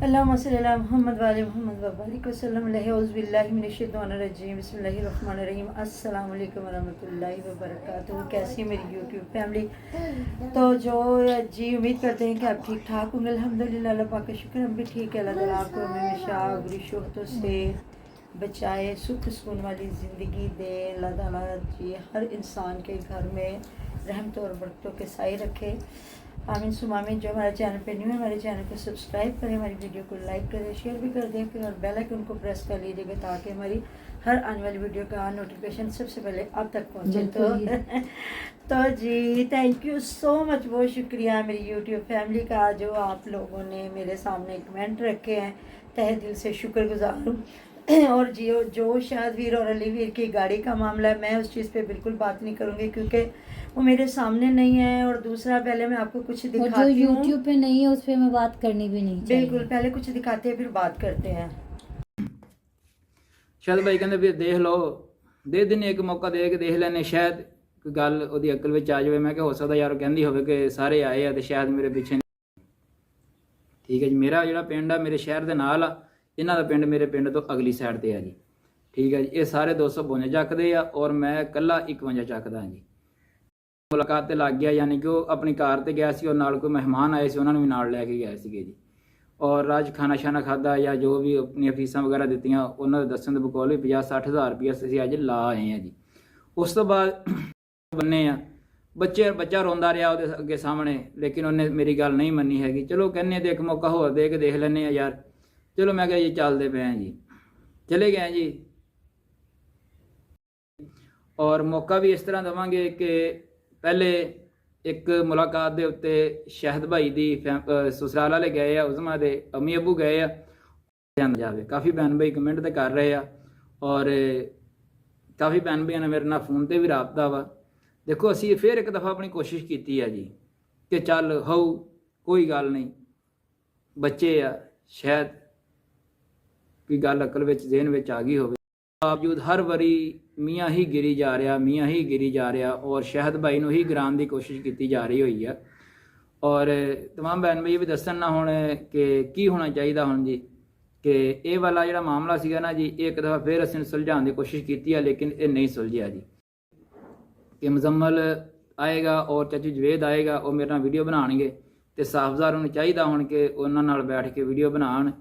अल्लाहुम्मा सल्ली अला मुहम्मद व आले मुहम्मद व बारिक वसल्लम अलैहि औज़ु बिल्लाहि मिनश शैतानिर रजीम बिस्मिल्लाहिर रहमानिर रहीम। अस्सलाम वालेकुम व रहमतुल्लाहि व बरकातुहू। कैसी मेरी यूट्यूब फैमिली? तो जो जी उम्मीद करते हैं कि आप ठीक ठाक होंगे। अल्हम्दुलिल्लाह, अल्लाह पाक का शुक्र, हम भी ठीक है। अल्लाह ताला आपको हमेशा बुरी शोहतों से बचाए, सुख सुकून वाली ज़िंदगी दे। अल्लाह ताला जी हर इंसान के घर में रहमत और बरकतों के साए रखे, आमीन सुम आमीन। जो हमारे चैनल पे न्यू है, हमारे चैनल को सब्सक्राइब करें, हमारी वीडियो को लाइक करें, शेयर भी कर दें, फिर और बेल आइकन को प्रेस कर लीजिएगा ताकि हमारी हर आने वाली वीडियो का नोटिफिकेशन सबसे पहले आप तक पहुंचे। तो जी थैंक यू सो मच, बहुत शुक्रिया मेरी यूट्यूब फैमिली का जो आप लोगों ने मेरे सामने कमेंट रखे हैं, तहे दिल से शुक्रगुजार हूँ। और जो शायद वीर और अली वीर की गाड़ी का मामला है, मैं उस चीज़ पे बिल्कुल बात नहीं करूँगी क्योंकि वो मेरे सामने नहीं है। और दूसरा, पहले मैं आपको कुछ दिखाती हूँ, जो यूट्यूब पे नहीं है उस पे मैं बात करनी भी नहीं चाहिए। बिल्कुल, पहले कुछ दिखाते हैं फिर बात करते हैं। शायद भाई कहते भी देख लो, दे दिन एक मौका दे के देख लेने, शायद कोई गल ਉਹਦੀ अकल ਵਿੱਚ आ जाए। मैं हो सकता यार ਕਹਿੰਦੀ ਹੋਵੇ ਕਿ ਸਾਰੇ ਆਏ ਆ ਤੇ ਸ਼ਾਇਦ ਮੇਰੇ ਪਿੱਛੇ। ਠੀਕ ਹੈ ਜੀ, ਮੇਰਾ ਜਿਹੜਾ ਪਿੰਡ ਆ ਮੇਰੇ ਸ਼ਹਿਰ ਦੇ ਨਾਲ ਆ, ਇਹਨਾਂ ਦਾ ਪਿੰਡ ਮੇਰੇ ਪਿੰਡ ਤੋਂ ਅਗਲੀ ਸਾਈਡ ਤੇ ਆ ਜੀ। ਠੀਕ ਹੈ ਜੀ, ਇਹ ਸਾਰੇ 252 ਚੱਕਦੇ ਆ ਔਰ ਮੈਂ ਇਕੱਲਾ 51 ਚੱਕਦਾ ਜੀ। ਮੁਲਾਕਾਤ ਤੇ ਲੱਗ ਗਿਆ, ਯਾਨੀ ਕਿ ਉਹ ਆਪਣੀ ਕਾਰ ਤੇ ਗਿਆ ਸੀ ਔਰ ਨਾਲ ਕੋਈ ਮਹਿਮਾਨ ਆਏ ਸੀ, ਉਹਨਾਂ ਨੂੰ ਵੀ ਨਾਲ ਲੈ ਕੇ ਗਏ ਸੀਗੇ ਜੀ। ਔਰ ਰਾਜ ਖਾਣਾ ਸ਼ਾਨਾ ਖਾਦਾ ਜਾਂ ਜੋ ਵੀ ਆਪਣੀਆਂ ਫੀਸਾਂ ਵਗੈਰਾ ਦਿੱਤੀਆਂ, ਉਹਨਾਂ ਦੇ ਦੱਸਣ ਦੇ ਬਕੌਲ ਵੀ 50-60 ਹਜ਼ਾਰ ਰੁਪਈਆ ਅਸੀਂ ਅੱਜ ਲਾ ਆਏ ਆ ਜੀ। ਉਸ ਤੋਂ ਬਾਅਦ ਬੰਨੇ ਆ ਬੱਚਾ ਰੋਂਦਾ ਰਿਹਾ ਉਹਦੇ ਅੱਗੇ ਸਾਹਮਣੇ, ਲੇਕਿਨ ਉਹਨੇ ਮੇਰੀ ਗੱਲ ਨਹੀਂ ਮੰਨੀ ਹੈਗੀ। ਚਲੋ ਕਹਿੰਦੇ ਤੇ ਇੱਕ ਮੌਕਾ ਹੋਰ ਦੇ ਕੇ ਦੇਖ ਲੈਂਦੇ ਆ ਯਾਰ। ਚਲੋ ਮੈਂ ਕਿਹਾ ਜੀ ਚੱਲਦੇ ਪਏ ਆ ਜੀ, ਚਲੇ ਗਏ ਜੀ। ਔਰ ਮੌਕਾ ਵੀ ਇਸ ਤਰ੍ਹਾਂ ਦੇਵਾਂਗੇ ਕਿ ਪਹਿਲੇ ਇੱਕ ਮੁਲਾਕਾਤ ਦੇ ਉੱਤੇ ਸ਼ਹਿਦ ਭਾਈ ਦੀ ਸਸੁਰਾਲ ਵਾਲੇ ਗਏ ਆ, ਉਜ਼ਮਾ ਦੇ ਅੰਮੀ ਅੱਬੂ ਗਏ ਆ, ਜਾਵੇ। ਕਾਫੀ ਭੈਣ ਭਾਈ ਕਮੈਂਟ ਤੇ ਕਰ ਰਹੇ ਆ ਔਰ ਕਾਫੀ ਭੈਣ ਭਾਈਆਂ ਨੇ ਮੇਰੇ ਨਾਲ ਫੋਨ ਤੇ ਵੀ ਰਾਬਤਾ ਵਾ। ਦੇਖੋ ਅਸੀਂ ਫਿਰ ਇੱਕ ਦਫਾ ਆਪਣੀ ਕੋਸ਼ਿਸ਼ ਕੀਤੀ ਆ ਜੀ ਕਿ ਚੱਲ ਹੋਊ, ਕੋਈ ਗੱਲ ਨਹੀਂ, ਬੱਚੇ ਆ, ਸ਼ਾਇਦ ਕੋਈ ਗੱਲ ਅਕਲ ਵਿੱਚ ਜ਼ਿਹਨ ਵਿੱਚ ਆ ਗਈ ਹੋਵੇ। ਬਾਵਜੂਦ ਹਰ ਵਾਰੀ ਮੀਆਂ ਹੀ ਗਿਰੀ ਜਾ ਰਿਹਾ ਔਰ ਸ਼ਹਿਦ ਭਾਈ ਨੂੰ ਹੀ ਗਿਰਾਉਣ ਦੀ ਕੋਸ਼ਿਸ਼ ਕੀਤੀ ਜਾ ਰਹੀ ਹੋਈ ਆ। ਔਰ तमाम ਭੈਣ ਭਾਈ ਵੀ ਦੱਸਣ ਨਾ ਹੁਣ ਕਿ ਕੀ ਹੋਣਾ ਚਾਹੀਦਾ ਹੁਣ ਜੀ, ਕਿ ਇਹ ਵਾਲਾ ਜਿਹੜਾ ਮਾਮਲਾ ਸੀਗਾ ਨਾ ਜੀ, ਇਹ ਇੱਕ ਦਫਾ ਫਿਰ ਅਸੀਂ ਸੁਲਝਾਉਣ ਦੀ ਕੋਸ਼ਿਸ਼ ਕੀਤੀ ਆ, ਲੇਕਿਨ ਇਹ ਨਹੀਂ ਸੁਲਝਿਆ ਜੀ। ਕਿ ਮੁਜ਼ੰਮਲ ਆਏਗਾ ਔਰ ਚਾਚੂ ਜਵੇਦ ਆਏਗਾ, ਉਹ ਮੇਰੇ ਨਾਲ ਵੀਡੀਓ ਬਣਾਉਣਗੇ ਅਤੇ ਸਾਹਬਜ਼ਾਰ ਨੂੰ ਚਾਹੀਦਾ ਹੁਣ ਕਿ ਉਹਨਾਂ ਨਾਲ ਬੈਠ ਕੇ ਵੀਡੀਓ ਬਣਾਉਣ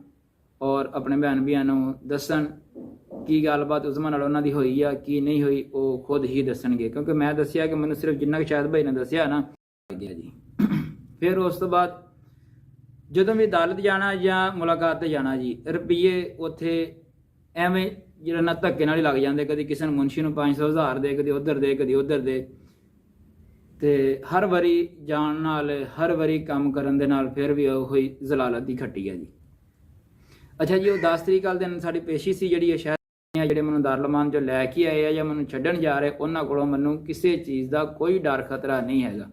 ਔਰ ਆਪਣੇ ਭੈਣ ਭਈਆਂ ਨੂੰ ਦੱਸਣ ਕੀ ਗੱਲਬਾਤ ਉਜ਼ਮਾ ਨਾਲ ਉਹਨਾਂ ਦੀ ਹੋਈ ਆ, ਕੀ ਨਹੀਂ ਹੋਈ, ਉਹ ਖੁਦ ਹੀ ਦੱਸਣਗੇ। ਕਿਉਂਕਿ ਮੈਂ ਦੱਸਿਆ ਕਿ ਮੈਨੂੰ ਸਿਰਫ ਜਿੰਨਾ ਕਿ ਸ਼ਾਹਿਦ ਭਾਈ ਨੇ ਦੱਸਿਆ ਨਾ ਗਿਆ ਜੀ। ਫਿਰ ਉਸ ਤੋਂ ਬਾਅਦ ਜਦੋਂ ਵੀ ਅਦਾਲਤ ਜਾਣਾ ਜਾਂ ਮੁਲਾਕਾਤ 'ਤੇ ਜਾਣਾ ਜੀ, ਰੁਪਈਏ ਉੱਥੇ ਐਵੇਂ ਜਿਹੜਾ ਨਾ ਧੱਕੇ ਨਾਲ ਹੀ ਲੱਗ ਜਾਂਦੇ, ਕਦੀ ਕਿਸੇ ਨੂੰ ਮੁਨਸ਼ੀ ਨੂੰ 500 ਹਜ਼ਾਰ ਦੇ, ਕਦੀ ਉੱਧਰ ਦੇ, ਕਦੀ ਉੱਧਰ ਦੇ। ਅਤੇ ਹਰ ਵਾਰੀ ਜਾਣ ਨਾਲ, ਹਰ ਵਾਰੀ ਕੰਮ ਕਰਨ ਦੇ ਨਾਲ ਫਿਰ ਵੀ ਉਹ ਹੀ ਜ਼ਲਾਲਤ ਦੀ ਖੱਟੀ ਹੈ ਜੀ। ਅੱਛਾ ਜੀ, ਉਹ 10 ਤਰੀਕ ਵਾਲੇ ਦਿਨ ਸਾਡੀ ਪੇਸ਼ੀ ਸੀ ਜਿਹੜੀ ਸ਼ਹਿਰ ਜਿਹੜੇ ਮੈਨੂੰ ਦਾਰਲਮਾਨ 'ਚੋਂ ਲੈ ਕੇ ਆਏ ਆ ਜਾਂ ਮੈਨੂੰ ਛੱਡਣ ਜਾ ਰਹੇ, ਉਹਨਾਂ ਕੋਲੋਂ ਮੈਨੂੰ ਕਿਸੇ ਚੀਜ਼ ਦਾ ਕੋਈ ਡਰ ਖਤਰਾ ਨਹੀਂ ਹੈਗਾ।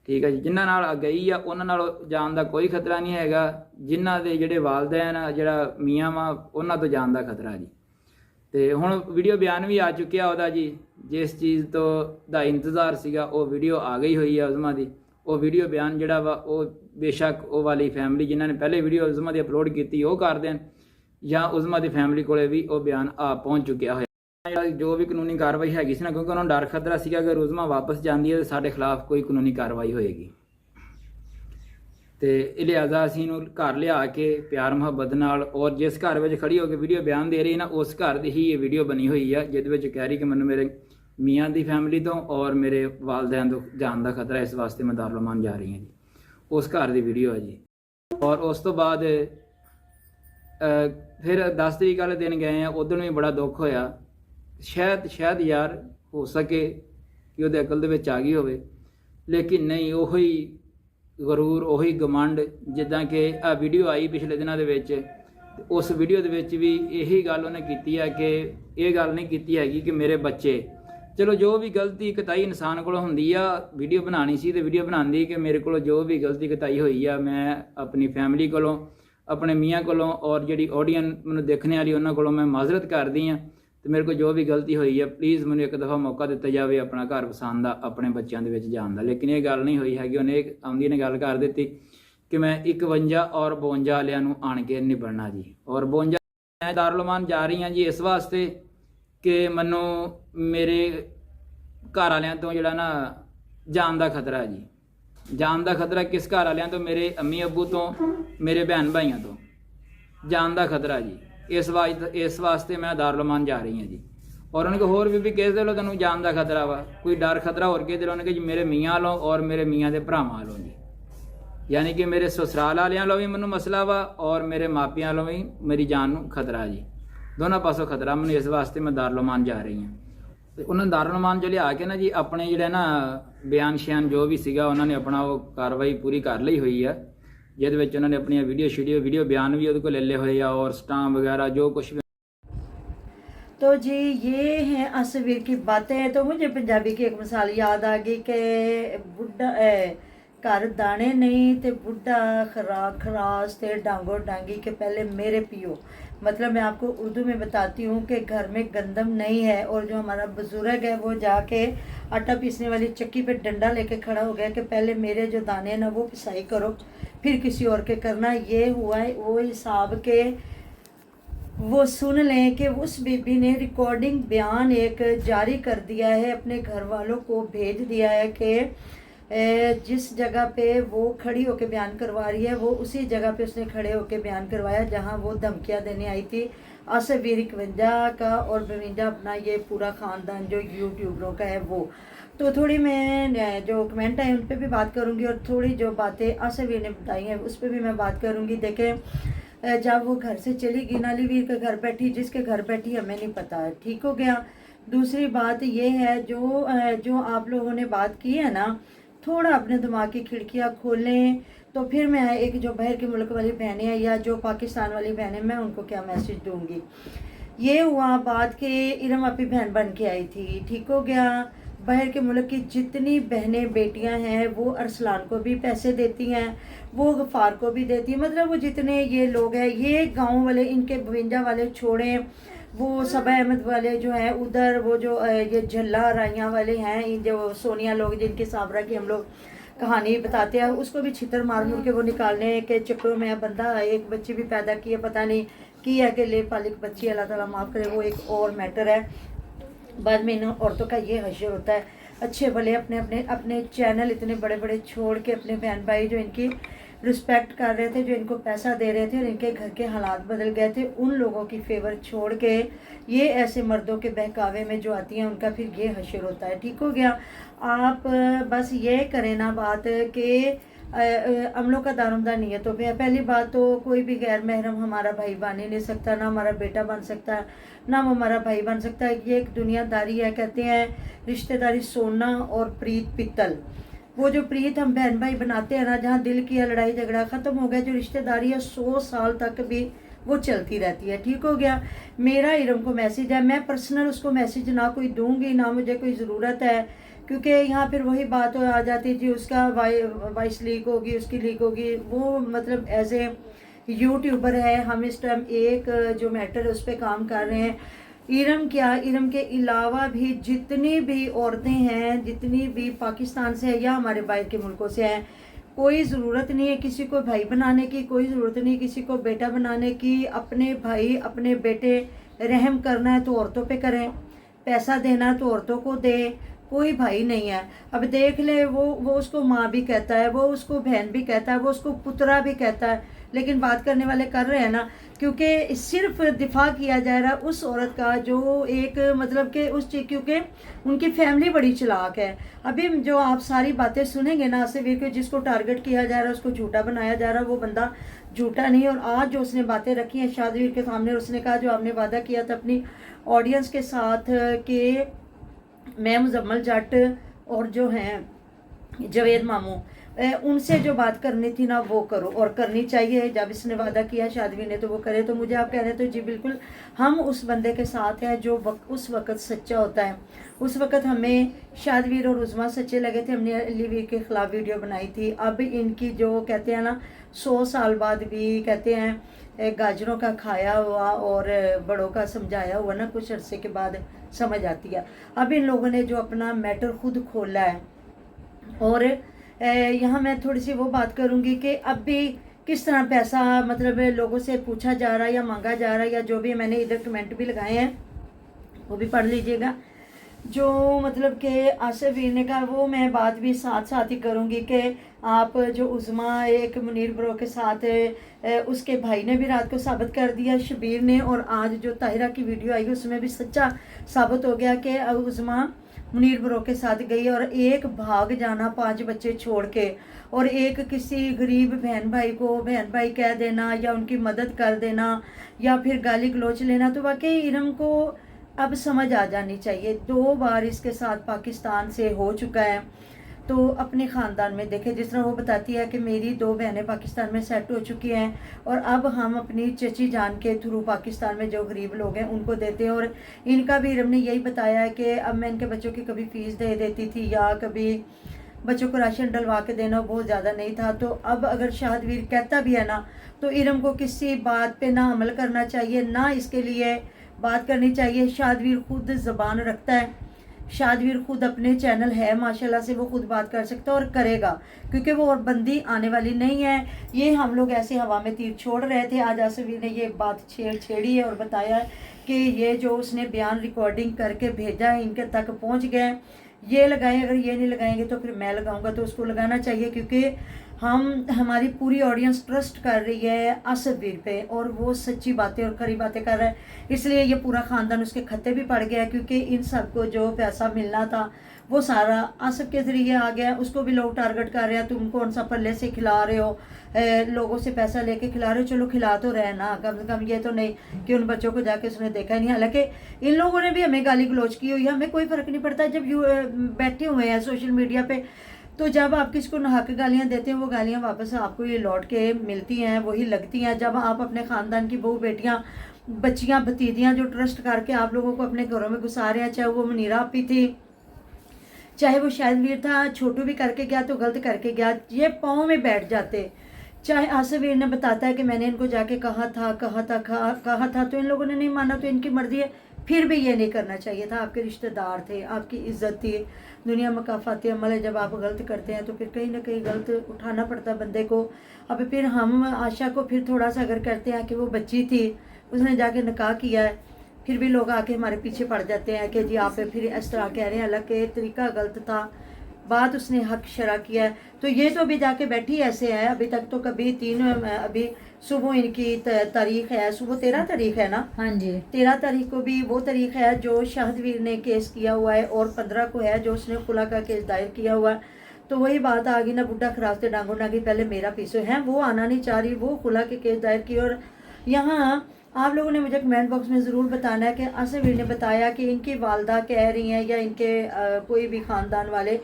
ਠੀਕ ਹੈ ਜੀ, ਜਿਨ੍ਹਾਂ ਨਾਲ ਗਈ ਆ ਉਹਨਾਂ ਨਾਲ ਜਾਣ ਦਾ ਕੋਈ ਖਤਰਾ ਨਹੀਂ ਹੈਗਾ, ਜਿਨ੍ਹਾਂ ਦੇ ਜਿਹੜੇ ਵਾਲਦੈਨ ਆ, ਜਿਹੜਾ ਮੀਆਂ ਵਾ, ਉਹਨਾਂ ਤੋਂ ਜਾਣ ਦਾ ਖਤਰਾ ਜੀ। ਅਤੇ ਹੁਣ ਵੀਡੀਓ ਬਿਆਨ ਵੀ ਆ ਚੁੱਕਿਆ ਉਹਦਾ ਜੀ। ਜਿਸ ਚੀਜ਼ ਤੋਂ ਦਾ ਇੰਤਜ਼ਾਰ ਸੀਗਾ ਉਹ ਵੀਡੀਓ ਆ ਗਈ ਹੋਈ ਆ ਉਜ਼ਮਾ ਦੀ। ਉਹ ਵੀਡੀਓ ਬਿਆਨ ਜਿਹੜਾ ਵਾ ਉਹ ਬੇਸ਼ੱਕ ਉਹ ਵਾਲੀ ਫੈਮਿਲੀ ਜਿਨ੍ਹਾਂ ਨੇ ਪਹਿਲੇ ਵੀਡੀਓ ਉਜ਼ਮਾ ਦੀ ਅਪਲੋਡ ਕੀਤੀ ਉਹ ਕਰ ਦੇਣ, ਜਾਂ ਉਜ਼ਮਾ ਦੀ ਫੈਮਿਲੀ ਕੋਲੇ ਵੀ ਉਹ ਬਿਆਨ ਆ ਪਹੁੰਚ ਚੁੱਕਿਆ ਹੋਇਆ। ਜਿਹੜਾ ਜੋ ਵੀ ਕਾਨੂੰਨੀ ਕਾਰਵਾਈ ਹੈਗੀ ਸੀ ਨਾ, ਕਿਉਂਕਿ ਉਹਨਾਂ ਨੂੰ ਡਰ ਖਤਰਾ ਸੀਗਾ ਕਿ ਉਜ਼ਮਾ ਵਾਪਸ ਜਾਂਦੀ ਹੈ ਤਾਂ ਸਾਡੇ ਖਿਲਾਫ ਕੋਈ ਕਾਨੂੰਨੀ ਕਾਰਵਾਈ ਹੋਏਗੀ। ਅਤੇ ਇਹ ਲਿਹਾਜ਼ਾ ਅਸੀਂ ਇਹਨੂੰ ਘਰ ਲਿਆ ਕੇ ਪਿਆਰ ਮੁਹੱਬਤ ਨਾਲ, ਔਰ ਜਿਸ ਘਰ ਵਿੱਚ ਖੜੀ ਹੋ ਕੇ ਵੀਡੀਓ ਬਿਆਨ ਦੇ ਰਹੀ ਨਾ, ਉਸ ਘਰ ਦੀ ਹੀ ਇਹ ਵੀਡੀਓ ਬਣੀ ਹੋਈ ਆ, ਜਿਹਦੇ ਵਿੱਚ ਕਹਿ ਰਹੀ ਕਿ ਮੈਨੂੰ ਮੇਰੇ ਮੀਆਂ ਦੀ ਫੈਮਿਲੀ ਤੋਂ ਔਰ ਮੇਰੇ ਵਾਲਦੈਨ ਤੋਂ ਜਾਣ ਦਾ ਖਤਰਾ, ਇਸ ਵਾਸਤੇ ਮੈਂ ਦਾਰੁਲਮਾਨ ਜਾ ਰਹੀ ਹਾਂ ਜੀ। ਉਸ ਘਰ ਦੀ ਵੀਡੀਓ ਹੈ ਜੀ। ਔਰ ਉਸ ਤੋਂ ਬਾਅਦ ਫਿਰ 10 ਤਰੀਕ ਵਾਲੇ ਦਿਨ ਗਏ ਆ, ਉਦੋਂ ਵੀ ਬੜਾ ਦੁੱਖ ਹੋਇਆ। ਸ਼ਾਇਦ ਯਾਰ ਹੋ ਸਕੇ ਕਿ ਉਹਦੇ ਅਕਲ ਦੇ ਵਿੱਚ ਆ ਗਈ ਹੋਵੇ, ਲੇਕਿਨ ਨਹੀਂ, ਉਹੀ ਗਰੂਰ, ਉਹੀ ਗਮੰਡ। ਜਿੱਦਾਂ ਕਿ ਆਹ ਵੀਡੀਓ ਆਈ ਪਿਛਲੇ ਦਿਨਾਂ ਦੇ ਵਿੱਚ, ਉਸ ਵੀਡੀਓ ਦੇ ਵਿੱਚ ਵੀ ਇਹੀ ਗੱਲ ਉਹਨੇ ਕੀਤੀ ਹੈ ਕਿ ਇਹ ਗੱਲ ਨਹੀਂ ਕੀਤੀ ਹੈਗੀ ਕਿ ਮੇਰੇ ਬੱਚੇ, ਚਲੋ ਜੋ ਵੀ ਗਲਤੀ ਕਤਾਈ ਇਨਸਾਨ ਕੋਲੋਂ ਹੁੰਦੀ ਆ, ਵੀਡੀਓ ਬਣਾਉਣੀ ਸੀ ਤੇ ਵੀਡੀਓ ਬਣਾਉਂਦੀ ਕਿ ਮੇਰੇ ਕੋਲੋਂ ਜੋ ਵੀ ਗਲਤੀ ਕਤਾਈ ਹੋਈ ਆ, ਮੈਂ ਆਪਣੀ ਫੈਮਿਲੀ ਕੋਲੋਂ, ਆਪਣੇ ਮੀਆਂ ਕੋਲੋਂ ਔਰ ਜਿਹੜੀ ਆਡੀਅנਸ ਮੈਨੂੰ ਦੇਖਣੇ ਵਾਲੀ ਉਹਨਾਂ ਕੋਲੋਂ ਮੈਂ ਮਾਜ਼ਰਤ ਕਰਦੀ ਹਾਂ। ਅਤੇ ਮੇਰੇ ਕੋਲ ਜੋ ਵੀ ਗਲਤੀ ਹੋਈ ਹੈ, ਪਲੀਜ਼ ਮੈਨੂੰ ਇੱਕ ਦਫਾ ਮੌਕਾ ਦਿੱਤਾ ਜਾਵੇ ਆਪਣਾ ਘਰ ਵਸਾਉਣ ਦਾ, ਆਪਣੇ ਬੱਚਿਆਂ ਦੇ ਵਿੱਚ ਜਾਣ ਦਾ। ਲੇਕਿਨ ਇਹ ਗੱਲ ਨਹੀਂ ਹੋਈ ਹੈਗੀ। ਉਹਨੇ ਆਉਂਦੀ ਨੇ ਗੱਲ ਕਰ ਦਿੱਤੀ ਕਿ ਮੈਂ 51 ਔਰ 52 ਵਾਲਿਆਂ ਨੂੰ ਆਣ ਕੇ ਨਿਭਣਾ ਜੀ। ਔਰ 52 ਮੈਂ ਦਾਰੁਲ ਅਮਾਨ ਜਾ ਰਹੀ ਹਾਂ ਜੀ ਇਸ ਵਾਸਤੇ ਕਿ ਮੈਨੂੰ ਮੇਰੇ ਘਰ ਵਾਲਿਆਂ ਤੋਂ ਜਿਹੜਾ ਨਾ ਜਾਨ ਦਾ ਖਤਰਾ ਹੈ ਜੀ। ਜਾਨ ਦਾ ਖਤਰਾ ਕਿਸ ਘਰ ਵਾਲਿਆਂ ਤੋਂ? ਮੇਰੇ ਅੰਮੀ ਅੱਬੂ ਤੋਂ, ਮੇਰੇ ਭੈਣ ਭਾਈਆਂ ਤੋਂ ਜਾਨ ਦਾ ਖਤਰਾ ਜੀ। ਇਸ ਵਾਸਤੇ ਮੈਂ ਦਾਰੁਲ ਅਮਾਨ ਜਾ ਰਹੀ ਹਾਂ ਜੀ। ਔਰ ਉਹਨਾਂ ਕੋ ਹੋਰ ਵੀ ਕਿਸ ਦੇ ਲੋ ਤੈਨੂੰ ਜਾਨ ਦਾ ਖਤਰਾ ਵਾ, ਕੋਈ ਡਰ ਖਤਰਾ ਹੋਰ ਕਿਸ ਦੇ ਲੋ? ਉਹਨੇ ਕਿ ਜੀ ਮੇਰੇ ਮੀਆਂ ਵਾਲੋਂ ਔਰ ਮੇਰੇ ਮੀਆਂ ਦੇ ਭਰਾਵਾਂ ਵਾਲੋਂ ਜੀ, ਯਾਨੀ ਕਿ ਮੇਰੇ ਸਸੁਰਾਲ ਵਾਲਿਆਂ ਵੱਲੋਂ ਵੀ ਮੈਨੂੰ ਮਸਲਾ ਵਾ ਔਰ ਮੇਰੇ ਮਾਪਿਆਂ ਵੱਲੋਂ ਵੀ ਮੇਰੀ ਜਾਨ ਨੂੰ ਖਤਰਾ ਜੀ। ਦੋਨਾਂ ਪਾਸੋਂ ਖਤਰਾ ਮੈਨੂੰ, ਇਸ ਵਾਸਤੇ ਮੈਂ ਦਾਰੁਲ ਅਮਾਨ ਜਾ ਰਹੀ ਹਾਂ। ਤੇ ਉਹਨਾਂ ਦਾਰੁਲ ਅਮਾਨ ਜੋ ਲਿਆ ਕੇ ਨਾ ਜੀ ਆਪਣੇ ਜਿਹੜੇ ਨਾ ਬਿਆਨ ਸ਼ਿਆਨ ਜੋ ਵੀ ਸੀਗਾ ਉਹਨਾਂ ਨੇ ਆਪਣਾ ਉਹ ਕਾਰਵਾਈ ਪੂਰੀ ਕਰ ਲਈ ਹੋਈ ਆ, ਜਿਹਦੇ ਵਿੱਚ ਉਹਨਾਂ ਨੇ ਆਪਣੀਆਂ ਵੀਡੀਓ ਬਿਆਨ ਵੀ ਉਹਦੇ ਕੋਲ ਲੈ ਲਏ ਹੋਏ ਆ ਔਰ ਸਟਾਮ वगैरह जो कुछ भी। तो जी ये हैं असवीर की बातें। तो मुझे पंजाबी की एक मिसाल याद आ गई कि बुढ़ा घर दाने नहीं ते बुढ़ा खराक खरास ते डांगो डांगी के पहले मेरे पियो। मतलब मैं आपको उर्दू में बताती हूँ कि घर में गंदम नहीं है और जो हमारा बुजुर्ग है वो जाके आटा पीसने वाली चक्की पे डंडा लेके खड़ा हो गया कि पहले मेरे जो दाने ना वो पिसाई करो फिर किसी और के करना। ये हुआ है वो हिसाब के वो सुन लें कि उस बीबी ने रिकॉर्डिंग बयान एक जारी कर दिया है, अपने घर वालों को भेज दिया है कि जिस जगह पे वो खड़ी होकर बयान करवा रही है वो उसी जगह पे उसने खड़े होकर बयान करवाया जहां वो धमकियां देने आई थी। असवीर 51 का और 52 अपना ये पूरा ख़ानदान जो यूट्यूबरों का है वो। तो थोड़ी मैं जो कमेंट आए उन पर भी बात करूँगी और थोड़ी जो बातें असवीर ने बताई हैं उस पर भी मैं बात करूँगी। देखें, जब वो घर से चली गई नालीवीर के घर बैठी, जिसके घर बैठी हमें नहीं पता है, ठीक हो गया। दूसरी बात ये है जो आप लोगों ने बात की है ना, थोड़ा अपने दिमाग की खिड़कियाँ खोलें। तो फिर मैं एक जो बाहर के मुल्क वाली बहनें हैं या जो पाकिस्तान वाली बहनें, मैं उनको क्या मैसेज दूंगी। ये हुआ बात कि इरम अपनी बहन बन के आई थी, ठीक हो गया। बाहर के मुल्क की जितनी बहनें बेटियां हैं वो अरसलान को भी पैसे देती हैं, वो गफ़ार को भी देती हैं। मतलब वो जितने ये लोग हैं, ये गांव वाले, इनके 52 वाले छोड़ें, वो सबा अहमद वाले जो हैं उधर, वो जो ये झल्ला राइयाँ वाले हैं, जो सोनिया लोग जिनके साबरा की हम लोग कहानी बताते हैं, उसको भी छितर मार मुर के वो निकालने के चक्करों में बंदा एक बच्ची भी पैदा की है, पता नहीं की है कि ले पालिक बच्ची, अल्लाह ताला माफ़ करे, वो एक और मैटर है। बाद में इन औरतों का ये हश्र होता है, अच्छे भले अपने चैनल इतने बड़े बड़े छोड़ के अपने बहन भाई जो इनकी रिस्पेक्ट कर रहे थे, जो इनको पैसा दे रहे थे और इनके घर के हालात बदल गए थे, उन लोगों की फेवर छोड़ के ये ऐसे मर्दों के बहकावे में जो आती हैं उनका फिर ये हश्र होता है, ठीक हो गया। आप बस ये करें ना बात कि अमलों का दारोमदार नियतों पे है। पहली बात तो कोई भी गैर महरम हमारा भाई बन ही नहीं सकता, ना हमारा बेटा बन सकता है, ना वो हमारा भाई बन सकता है। ये एक दुनियादारी है, कहते हैं रिश्तेदारी सोना और प्रीत पित्तल। वो जो प्रीत हम बहन भाई बनाते हैं ना, जहाँ दिल की लड़ाई झगड़ा ख़त्म हो गया, जो रिश्तेदारी है 100 साल तक भी वो चलती रहती है, ठीक हो गया। मेरा इरम को मैसेज है, मैं पर्सनल उसको मैसेज ना कोई दूंगी, ना मुझे कोई ज़रूरत है, क्योंकि यहाँ फिर वही बात आ जाती जी उसका वॉइस लीक होगी, उसकी लीक होगी। वो मतलब एज ए यूट्यूबर है, हम इस टाइम एक जो मैटर है उस पर काम कर रहे हैं। इरम के अलावा भी जितनी भी औरतें हैं, जितनी भी पाकिस्तान से है या हमारे बाहर के मुल्कों से हैं, कोई ज़रूरत नहीं है किसी को भाई बनाने की, कोई ज़रूरत नहीं किसी को बेटा बनाने की। अपने भाई अपने बेटे रहम करना है तो औरतों पे करें, पैसा देना है तो औरतों को दे, कोई भाई नहीं है। अब देख ले, वो उसको माँ भी कहता है, वो उसको बहन भी कहता है, वो उसको पुतरा भी कहता है, लेकिन बात करने वाले कर रहे हैं ना, क्योंकि सिर्फ दिफा किया जा रहा है उस औरत का जो एक मतलब कि उस चीज़, क्योंकि उनकी फैमिली बड़ी चालाक है। अभी जो आप सारी बातें सुनेंगे ना, सिर्फ कि जिसको टारगेट किया जा रहा है उसको झूठा बनाया जा रहा है, वो बंदा झूठा नहीं। और आज जो उसने बातें रखी हैं शादवीर के सामने, उसने कहा जो आपने वादा किया था अपनी ऑडियंस के साथ कि मैं मुजम्मल जट और जो हैं जावेद मामू, उनसे जो बात करनी थी ना वो करो, और करनी चाहिए। जब इसने वादा किया शादवी ने तो वो करे। तो मुझे आप कह रहे हैं तो जी बिल्कुल हम उस बंदे के साथ हैं जो उस वक़्त सच्चा होता है। उस वक़्त हमें शादवीर और उज़मा सच्चे लगे थे, हमने अलीवीर के ख़िलाफ़ वीडियो बनाई थी। अब इनकी जो कहते हैं ना 100 साल बाद भी कहते हैं गाजरों का खाया हुआ और बड़ों का समझाया हुआ ना कुछ अरसे के बाद समझ आती है। अब इन लोगों ने जो अपना मैटर खुद खोला है और यहाँ मैं थोड़ी सी वो बात करूँगी कि अब भी किस तरह पैसा मतलब लोगों से पूछा जा रहा है या मांगा जा रहा है, या जो भी मैंने इधर कमेंट भी लगाए हैं वो भी पढ़ लीजिएगा। जो मतलब कि आसिफ वीर ने कहा वो मैं बात भी साथ साथ ही करूँगी कि आप जो उज़मा एक मुनीर ब्रो के साथ उसके भाई ने भी रात को साबित कर दिया शबीर ने, और आज जो ताहिरा की वीडियो आई उसमें भी सच्चा साबित हो गया कि उज़मा मुनीर ब्रो के साथ गई और एक भाग जाना 5 बच्चे छोड़ के, और एक किसी गरीब बहन भाई को बहन भाई कह देना या उनकी मदद कर देना या फिर गाली गलोच लेना, तो वाकई इरम को अब समझ आ जानी चाहिए। 2 बार इसके साथ पाकिस्तान से हो चुका है, तो अपने ख़ानदान में देखें, जिस तरह वो बताती है कि मेरी 2 बहनें पाकिस्तान में सेट हो चुकी हैं और अब हम अपनी चची जान के थ्रू पाकिस्तान में जो गरीब लोग हैं उनको देते हैं। और इनका भी इरम ने यही बताया है कि अब मैं इनके बच्चों की कभी फ़ीस दे देती थी या कभी बच्चों को राशन डलवा के देना बहुत ज़्यादा नहीं था, तो अब अगर शाहदवीर कहता भी है ना, तो इरम को किसी बात पे ना अमल करना चाहिए, ना इसके लिए बात करनी चाहिए। शाहदवीर खुद ज़बान रखता है, शाहदवीर खुद अपने चैनल है माशाल्लाह से, वो खुद बात कर सकता है और करेगा, क्योंकि वो और बंदी आने वाली नहीं है। ये हम लोग ऐसे हवा में तीर छोड़ रहे थे, आज आसिफ ने ये बात छेड़ी है और बताया है कि ये जो उसने बयान रिकॉर्डिंग करके भेजा है इनके तक पहुंच गए, ये लगाएं, अगर ये नहीं लगाएंगे तो फिर मैं लगाऊंगा, तो उसको लगाना चाहिए, क्योंकि हमारी पूरी ऑडियंस ट्रस्ट कर रही है आसिफ वीर पे और वो सच्ची बातें और खरी बातें कर रहा है, इसलिए ये पूरा ख़ानदान उसके खत्ते भी पड़ गया, क्योंकि इन सबको जो पैसा मिलना था वो सारा आसिफ के ज़रिए आ गया। उसको भी लोग टारगेट कर रहे हैं, तुम कौन सा पल्ले से खिला रहे हो, लोगों से पैसा लेके खिला रहे हो, चलो खिला तो रहे ना, कम से कम ये तो नहीं कि उन बच्चों को जाके उसने देखा ही नहीं। हालांकि इन लोगों ने भी हमें गाली गलौज की हुई है, हमें कोई फ़र्क नहीं पड़ता जब बैठे हुए हैं सोशल मीडिया पे, तो जब आप किसको नहाक गालियाँ देते हैं वो गालियाँ वापस आपको ये लौट के मिलती हैं, वही लगती हैं। जब आप अपने ख़ानदान की बहू बेटियाँ बच्चियाँ भतीजियाँ जो ट्रस्ट करके आप लोगों को अपने घरों में घुसा रहे हैं, चाहे वो मुनीरा आपी थी, चाहे वो शाहदवीर था, छोटू भी करके गया तो गलत करके गया, ये पाँव में बैठ जाते। चाहे आसिफ वीर ने बताता है कि मैंने इनको जाके कहा था तो इन लोगों ने नहीं माना, तो इनकी मर्जी है, फिर भी ये नहीं करना चाहिए था। आपके रिश्तेदार थे, आपकी इज्जत थी, दुनिया मकाफाती अमल है, जब आप गलत करते हैं तो फिर कहीं ना कहीं गलत उठाना पड़ता है बंदे को। अब फिर हम आशा को फिर थोड़ा सा अगर करते हैं कि वो बच्ची थी, उसने जाके निकाह किया है, फिर भी लोग आके हमारे पीछे पड़ जाते हैं कि जी आप फिर इस तरह कह रहे हैं, हालांकि तरीका गलत था, बात उसने हक शरा किया है। तो ये तो अभी जाके बैठी ऐसे है, अभी तक तो कभी अभी सुबह इनकी तारीख है, सुबह 13 तारीख है ना, हाँ जी, 13 तारीख को भी वो तारीख है जो शाहदवीर ने केस किया हुआ है, और 15 को है जो उसने खुला का केस दायर किया हुआ है। तो वही बात आ गई ना, बुढ़ा खराब से डांगो डांगी, पहले मेरा पीछे है, वो आना नहीं चाह रही, वो खुला के केस दायर की। और यहाँ आप लोगों ने मुझे कमेंट बॉक्स में ज़रूर बताना है कि आसिफ वीर ने बताया कि इनकी वालदा कह रही हैं या इनके कोई भी ख़ानदान वाले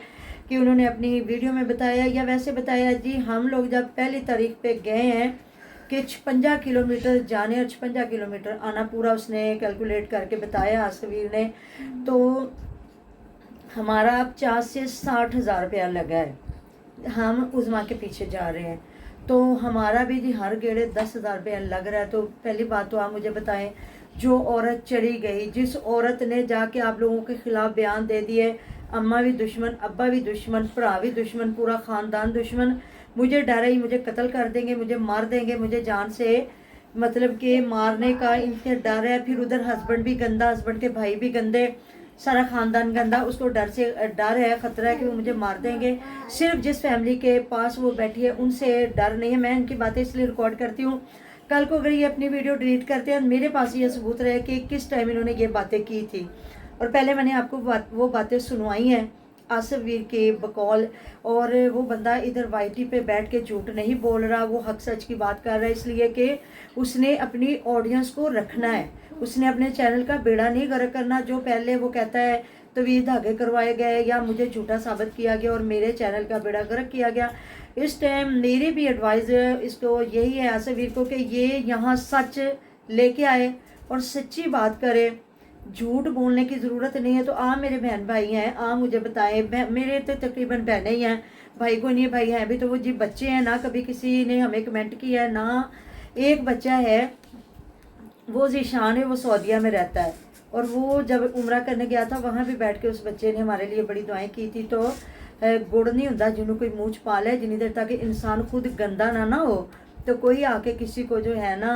कि उन्होंने अपनी वीडियो में बताया या वैसे बताया। जी हम लोग जब पहली तारीख पे गए हैं कि 56 किलोमीटर जाने और 56 किलोमीटर आना, पूरा उसने कैलकुलेट करके बताया आसिफ वीर ने, तो हमारा 50 से 60 हज़ार रुपया लगा है, हम उज़मा के पीछे जा रहे हैं, तो हमारा भी जी हर गेड़े 10,000 रुपया लग रहा है। तो पहली बात तो आप मुझे बताएं, जो औरत चली गई, जिस औरत ने जाके आप लोगों के खिलाफ बयान दे दिए, अम्मा भी दुश्मन, अब्बा भी दुश्मन, भरा भी दुश्मन, पूरा ख़ानदान दुश्मन, मुझे डर है मुझे कत्ल कर देंगे, मुझे मार देंगे, मुझे जान से मतलब कि मारने का इनके डर है। फिर उधर हस्बैंड भी गंदा, हस्बैंड के भाई भी गंदे, सारा ख़ानदान गंदा, उसको डर है, ख़तरा है कि वो मुझे मार देंगे। सिर्फ जिस फैमिली के पास वो बैठी है उनसे डर नहीं है। मैं इनकी बातें इसलिए रिकॉर्ड करती हूँ, कल को अगर ये अपनी वीडियो डिलीट करते हैं मेरे पास ये सबूत रहे कि किस टाइम इन्होंने ये बातें की थी। और पहले मैंने आपको वो बातें सुनवाई हैं आसिफ वीर के बकौल, और वो बंदा इधर वाईटी पे बैठ के झूठ नहीं बोल रहा, वो हक सच की बात कर रहा है, इसलिए कि उसने अपनी ऑडियंस को रखना है, उसने अपने चैनल का बेड़ा नहीं गर्क करना। जो पहले वो कहता है तवीज़ धागे करवाए गए या मुझे झूठा साबित किया गया और मेरे चैनल का बेड़ा गर्क किया गया, इस टाइम मेरी भी एडवाइस इसको यही है आसिफ वीर को कि ये यहाँ सच लेके आए और सच्ची बात करे, झूठ बोलने की ज़रूरत नहीं है। तो आप मेरे बहन भाई हैं, आप मुझे बताएं, मेरे तो तकरीबन बहनें ही हैं, भाई को नहीं, भाई हैं भी तो वो जी बच्चे हैं ना, कभी किसी ने हमें कमेंट किया है ना, एक बच्चा है वो ज़ीशान है, वो सऊदीया में रहता है, और वो जब उम्रा करने गया था वहाँ भी बैठ के उस बच्चे ने हमारे लिए बड़ी दुआएं की थी। तो ਗੁੜ ਨਹੀਂ ਹੁੰਦਾ ਜਿਹਨੂੰ ਕੋਈ ਮੂੰਹ 'ਚ ਪਾ ਲੈ, ਜਿੰਨੀ ਦੇਰ ਤੱਕ ਇਨਸਾਨ ਖੁਦ ਗੰਦਾ ਨਾ हो तो कोई आके किसी को जो है ना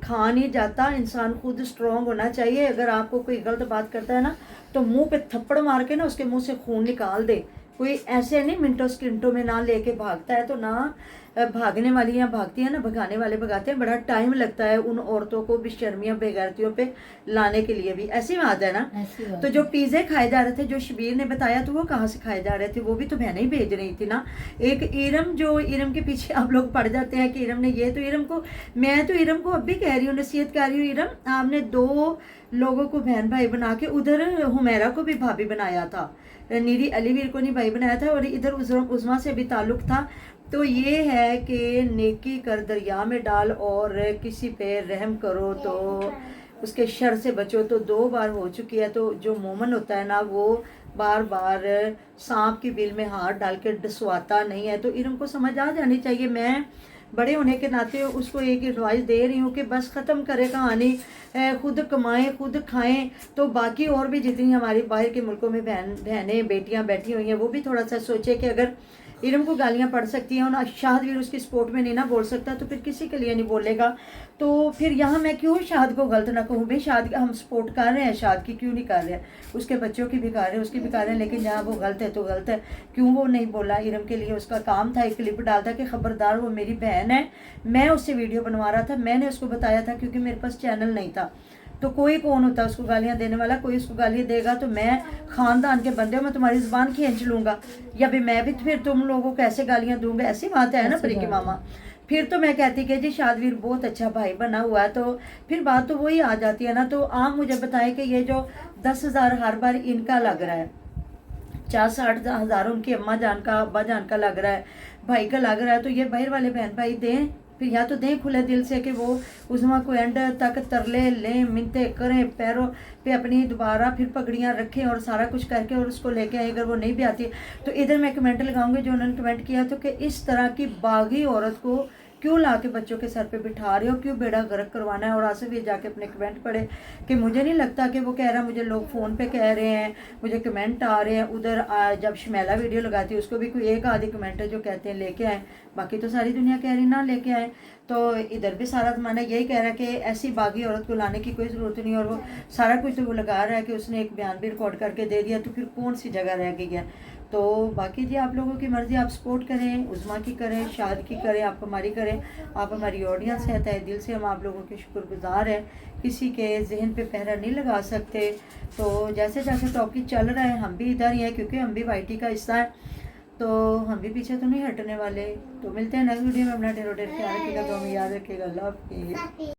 खा नहीं जाता। इंसान खुद स्ट्रॉन्ग होना चाहिए। अगर आपको कोई गलत बात करता है ना तो मुंह पे थप्पड़ मार के ना उसके मुंह से खून निकाल दे। कोई ऐसे नहीं मिनटों सेकंडों में ना लेके भागता है, तो ना भागने वाली या भागती है ना भगाने वाले भगाते हैं। बड़ा टाइम लगता है उन औरतों को बेशर्मियों बेगैरतियों पे लाने के लिए भी। ऐसी बात है ना। ऐसी बात तो जो पिज़्ज़े खाए जा रहे थे, जो शबीर ने बताया, तो वो कहाँ से खाए जा रहे थे? वो भी तो बहनें ही भेज रही थी ना। एक इरम, जो इरम के पीछे आप लोग पड़ जाते हैं कि इरम ने ये, तो इरम को, मैं तो इरम को अब भी कह रही हूँ, नसीहत कर रही हूँ, इरम आपने 2 लोगों को बहन भाई बना के, उधर हुमैरा को भी भाभी बनाया था, नीरी अलीवीर को नहीं भाई बनाया था, और इधर उज़मा से भी ताल्लुक़ था। तो ये है कि नेकी कर दरिया में डाल और किसी पे रहम करो तो उसके शर से बचो। तो 2 बार हो चुकी है। तो जो मोमन होता है ना, वो बार बार सांप की बिल में हाथ डाल के डसवाता नहीं है। तो इरम को समझ आ जानी चाहिए। मैं बड़े होने के नाते उसको एक एडवाइस दे रही हूँ कि बस ख़त्म करे कहानी, खुद कमाएं खुद खाएं। तो बाकी और भी जितनी हमारी बाहर के मुल्कों में बहनें बेटियां बैठी हुई हैं, वो भी थोड़ा सा सोचे कि अगर इरम को गालियां पड़ सकती हैं और शाहदवीर उसकी सपोर्ट में नहीं ना बोल सकता, तो फिर किसी के लिए नहीं बोलेगा। तो फिर यहाँ मैं क्यों शाद को गलत ना कहूँ? भाई शाद हम सपोर्ट कर रहे हैं, शाद की क्यों नहीं कर रहे हैं? उसके बच्चों की भी कर रहे हैं, उसकी भी कर रहे हैं, लेकिन जहाँ वो गलत है तो गलत है। क्यों वो नहीं बोला? इरम के लिए उसका काम था एक क्लिप डालता कि खबरदार वो मेरी बहन है। मैं उससे वीडियो बनवा रहा था, मैंने उसको बताया था क्योंकि मेरे पास चैनल नहीं था। तो कोई कौन होता है उसको गालियां देने वाला? कोई उसको गालियां देगा तो मैं खानदान के बंदे हो, मैं तुम्हारी ज़ुबान खींच लूँगा, या भी मैं भी फिर तुम लोगों को ऐसे गालियां दूंगा? ऐसी बात है ना परी की मामा। फिर तो मैं कहती कि जी शादवीर बहुत अच्छा भाई बना हुआ है। तो फिर बात तो वही आ जाती है ना। तो आप मुझे बताएं कि ये जो 10,000 हर बार इनका लग रहा है, 60 हज़ार उनकी अम्मा जान का अब्बा जान का लग रहा है, भाई का लग रहा है, तो ये बाहर वाले बहन भाई दें, फिर या तो दें खुले दिल से कि वो उज़मा को एंड तक तरले लें, मिन्नते करें, पैरों पे अपनी दोबारा फिर पगड़ियाँ रखें और सारा कुछ करके और उसको लेके आए। अगर वो नहीं भी आती तो इधर मैं कमेंट लगाऊंगी जो उन्होंने कमेंट किया तो कि इस तरह की बागी औरत को क्यों ला के बच्चों के सर पे बिठा रहे हो, क्यों बेड़ा गर्क करवाना है? और आसिफ ये जाके अपने कमेंट पढ़े कि मुझे नहीं लगता कि वो कह रहा, मुझे लोग फ़ोन पे कह रहे हैं, मुझे कमेंट आ रहे हैं। उधर जब शमैला वीडियो लगाती है उसको भी कोई एक आधी कमेंट है जो कहते हैं लेके आए, बाकी तो सारी दुनिया कह रही ना लेके आए। तो इधर भी सारा ज़माना यही कह रहा है कि ऐसी बागी औरत को लाने की कोई ज़रूरत नहीं। और वो सारा कुछ तो वो लगा रहा है कि उसने एक बयान भी रिकॉर्ड करके दे दिया, तो फिर कौन सी जगह रह गई है? तो बाकी जी आप लोगों की मर्ज़ी, आप सपोर्ट करें, उज़मा की करें, शाद की करें, आप हमारी करें। आप हमारी ऑडियंस है, तहे दिल से हम आप लोगों के शुक्रगुजार हैं। किसी के जहन पे पहरा नहीं लगा सकते। तो जैसे जैसे टॉपिक चल रहा है हम भी इधर ही हैं, क्योंकि हम भी वाईटी का हिस्सा है, तो हम भी पीछे तो नहीं हटने वाले। तो मिलते हैं नेक्स्ट वीडियो में। अपना ढेरों ढेर ख्याल रखिएगा, दुआ में याद रखिएगा। अल्लाह हाफ़िज़।